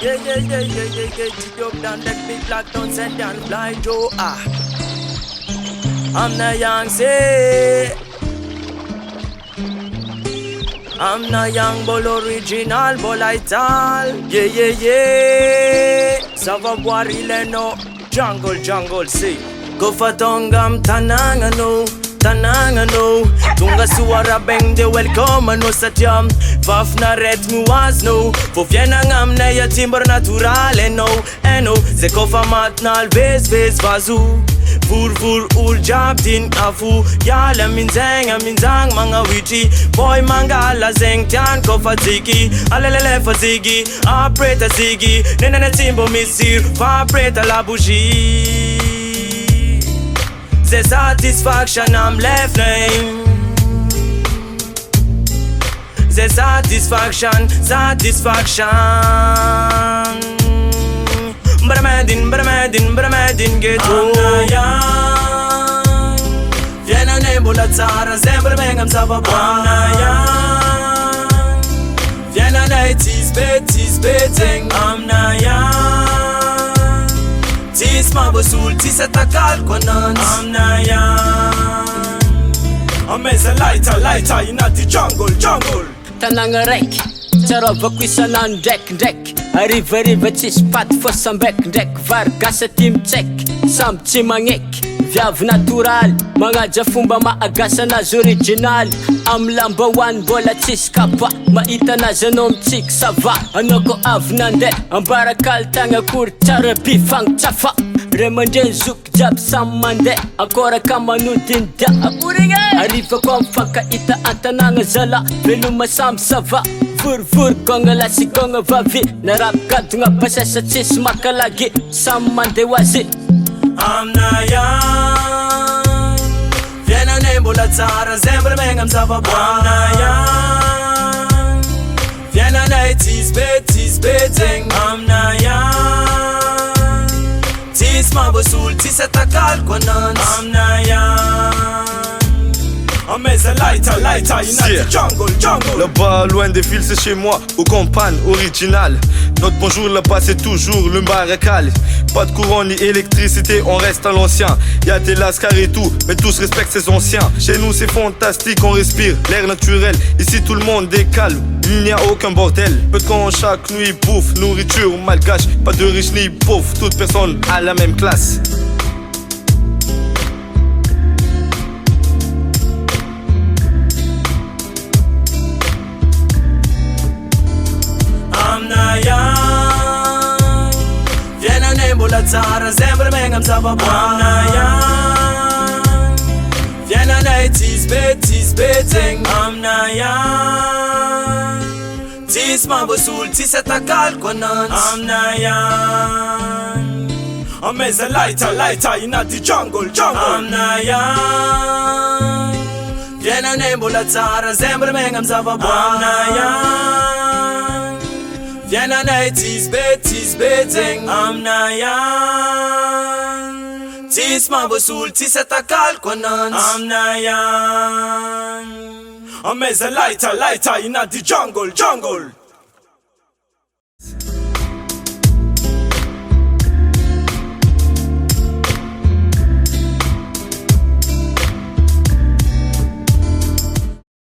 Yeah. T-Dub down, that big black don't send down fly Joe. I'm not young, say. I'm not young, but original, but ital. Yeah. Savoir il est no. Jungle, say. Go for tongam tanangano. Tunga suara beng de welcome no satyam. Fafna ret mu was no. Fo fiena ngam na ya timber natural eno. Ze kofa matnal vez vazu. Vur ul jab din afu. Yala minzang mga witi. Boy manga la zeng tian kofa tiki. Alelele fa zigi. Apreta zigi. Nena timbo misir. Fa apreta la bougie. The satisfaction I'm left name. The satisfaction. Bramedin get home. Viena nebula tsara zembre mengam sababana. Viena nighties betting I'm na Tis mabasul, tis atakal kwanan I'm na I'm as a lighter in the jungle Tananga rek, tsarova kwisanan drek Arriva tis pat fosam bek Vargasa tim tsek, sam tsy magnek Viavy natural, magnaja fomba maagasa nazy original Am lamba one bola tsisy kapa Mahita nazy anao mitsik sava Anao ko avy nande Ambarakal tagna akory tsara bifang tsafa Re mandre zoky jiaby samy mande Akora ka manodin dia Arriva ko mifankahita antanagna zala Veloma samby sava Vur gonga lasi gonga vavy Narapikadogna basasa tsisy makalagi Samy mande wazy I'm not young. Viena nembola tsara zembre mengam sababana. I'm not young. Viena nighties betting I'm not young. Tis mabasul, tis atakal kwanan I'm not young. I'm as a lighter in the jungle Là-bas, loin des fils, c'est chez moi, aux campagnes originales. Notre bonjour là-bas, c'est toujours le mbarakal. Pas de courant ni électricité, on reste à l'ancien. Y'a des lascars et tout, mais tous respectent ces anciens. Chez nous, c'est fantastique, on respire l'air naturel. Ici, tout le monde est calme, il n'y a aucun bordel. Peu de camp chaque nuit, bouffe, nourriture malgache. Pas de riches ni pauvres, toute personne à la même classe. I'm not young. Viena nembola tsara zembre mengam sababana. I'm not young. Viena nighties betting I'm not young. Tis mabasul, tis atakal kwanan I'm not young. I'm as a lighter in the jungle I'm not young. Viena nembola tsara zembre mengam sababana. I'm not young. Viena nighties betting I'm not young. Tis mabasul, tis atakal kwanan I'm not young. I'm as a lighter in the jungle